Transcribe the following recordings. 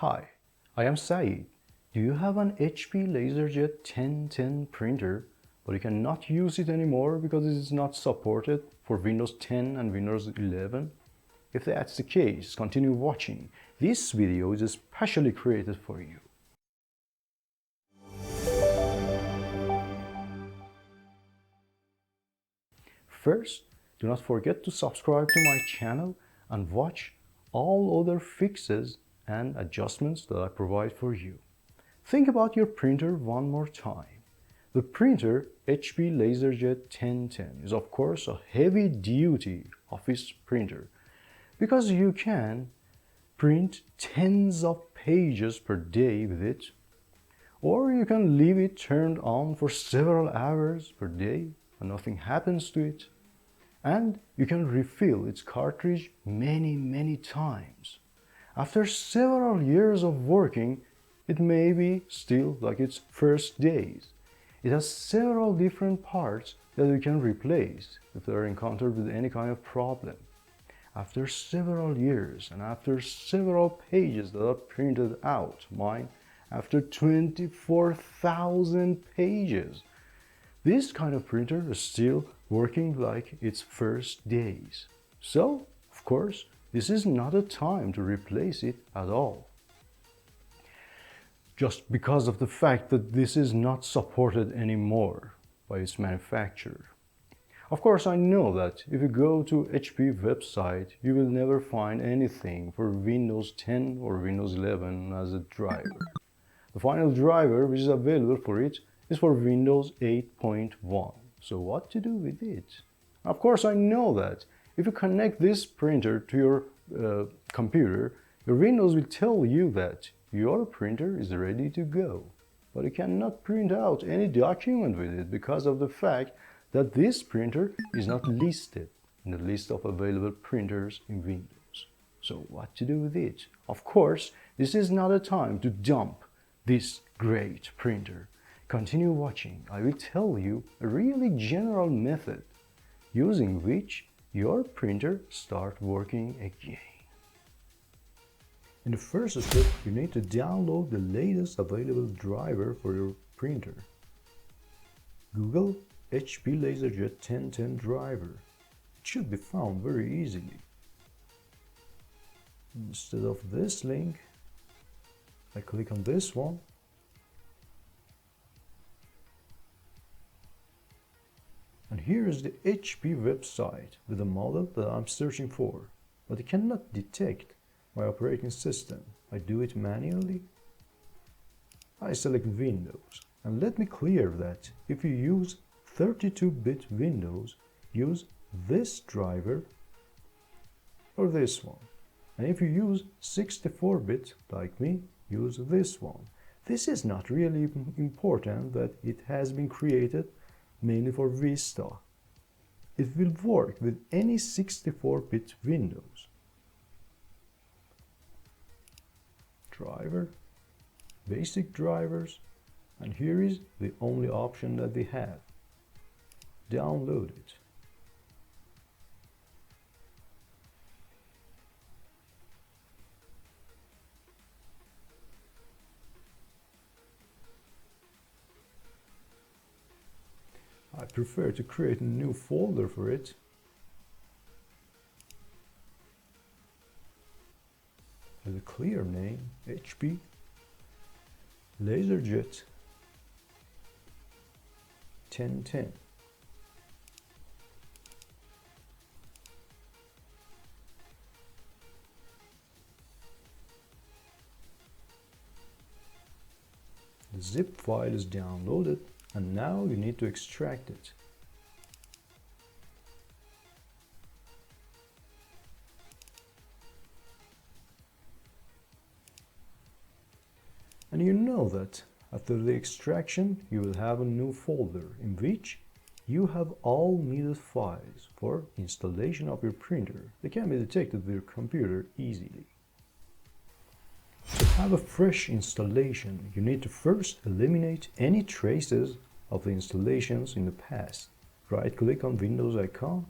Hi, I am Saeed. Do you have an HP Laserjet 1010 printer, but you cannot use it anymore because it is not supported for Windows 10 and Windows 11? If that's the case, continue watching. This video is especially created for you. First, do not forget to subscribe to my channel and watch all other fixes and adjustments that I provide for you. Think about your printer one more time. The printer HP Laserjet 1010 is of course a heavy-duty office printer because you can print tens of pages per day with it, or you can leave it turned on for several hours per day and nothing happens to it, and you can refill its cartridge many times. After several years of working, it may be still like its first days. It has several different parts that you can replace if they are encountered with any kind of problem. After several years and after several pages that are printed out, mine after 24,000 pages, this kind of printer is still working like its first days. So, of course, this is not a time to replace it at all, just because of the fact that this is not supported anymore by its manufacturer. Of course, I know that if you go to HP website, you will never find anything for Windows 10 or Windows 11 as a driver. The final driver which is available for it is for Windows 8.1. So what to do with it? Of course, I know that if you connect this printer to your computer, your Windows will tell you that your printer is ready to go. But you cannot print out any document with it because of the fact that this printer is not listed in the list of available printers in Windows. So what to do with it? Of course, this is not a time to dump this great printer. Continue watching. I will tell you a really general method using which your printer starts working again. In the first step, you need to download the latest available driver for your printer. Google HP Laserjet 1010 driver. It should be found very easily. Instead of this link, I click on this one. And here is the HP website with the model that I'm searching for, but it cannot detect my operating system. I do it manually. I select Windows, and let me clear that if you use 32-bit Windows, use this driver or this one. And if you use 64-bit like me, use this one. This is not really important that it has been created mainly for Vista. It will work with any 64-bit Windows. Driver, basic drivers, and here is the only option that they have. Download it. I prefer to create a new folder for it. With a clear name, HP Laserjet 1010. The zip file is downloaded, and now you need to extract it. And you know that after the extraction you will have a new folder in which you have all needed files for installation of your printer. They can be detected with your computer easily. To have a fresh installation, you need to first eliminate any traces of the installations in the past. Right-click on Windows icon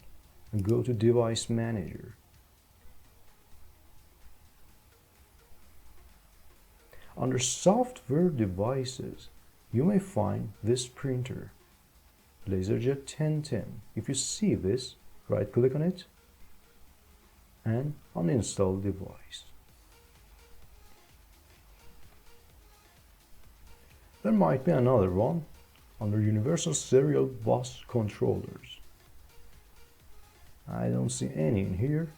and go to Device Manager. Under software devices, you may find this printer, Laserjet 1010. If you see this, right click on it and uninstall device. There might be another one under Universal Serial Bus Controllers. I don't see any in here.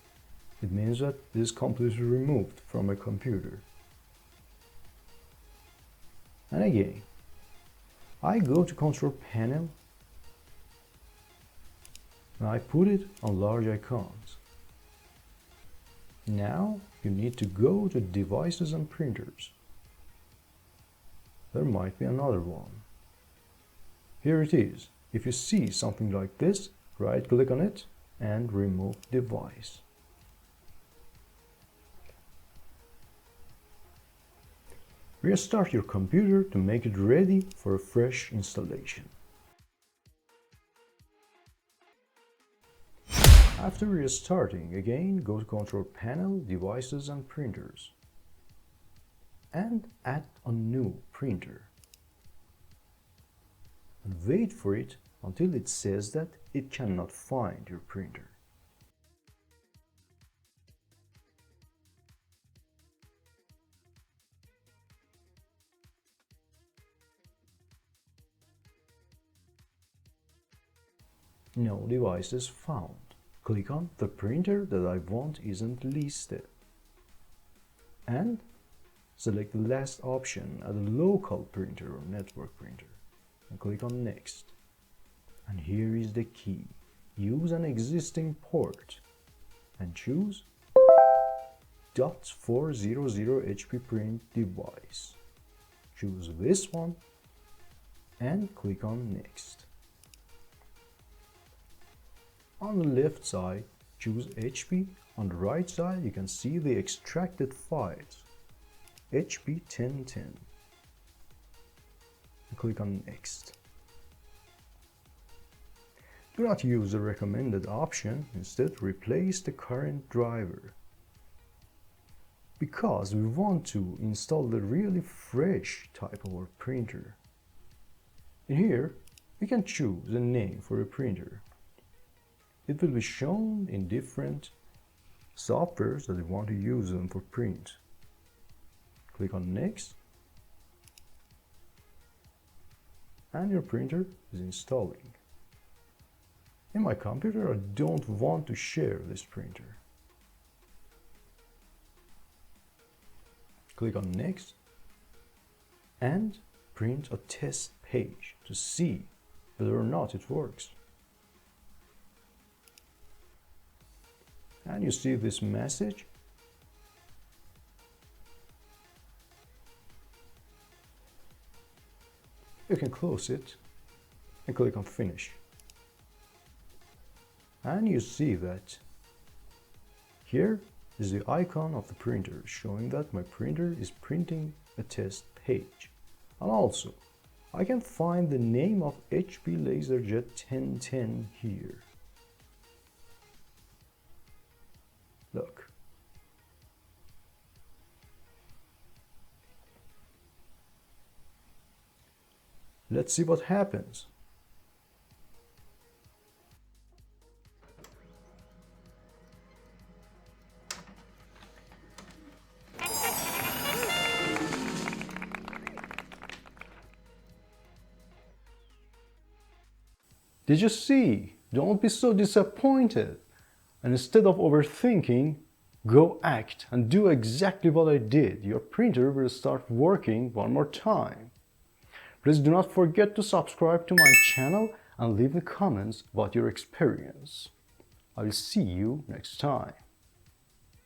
It means that this is completely removed from my computer. And again, I go to control panel and I put it on large icons. Now you need to go to devices and printers. There might be another one. Here it is. If you see something like this, right click on it and remove device. Restart your computer to make it ready for a fresh installation. After restarting, again go to Control Panel, Devices and Printers and add a new printer. And wait for it until it says that it cannot find your printer. No devices found. Click on the printer that I want isn't listed and select the last option, add a local printer or network printer and click on Next. And here is the key. Use an existing port and choose .400 HP print device. Choose this one and click on Next. On the left side, choose HP. On the right side, you can see the extracted files, HP 1010. And click on Next. Do not use the recommended option, instead replace the current driver. Because we want to install the really fresh type of our printer. In here, we can choose a name for a printer. It will be shown in different softwares that you want to use them for print. Click on Next. And your printer is installing. In my computer, I don't want to share this printer. Click on Next and print a test page to see whether or not it works. And you see this message. You can close it and click on Finish. And you see that here is the icon of the printer showing that my printer is printing a test page. And also, I can find the name of HP Laserjet 1010 here. Look. Let's see what happens. Did you see? Don't be so disappointed. And instead of overthinking, go act and do exactly what I did. Your printer will start working one more time. Please do not forget to subscribe to my channel and leave the comments about your experience. I will see you next time.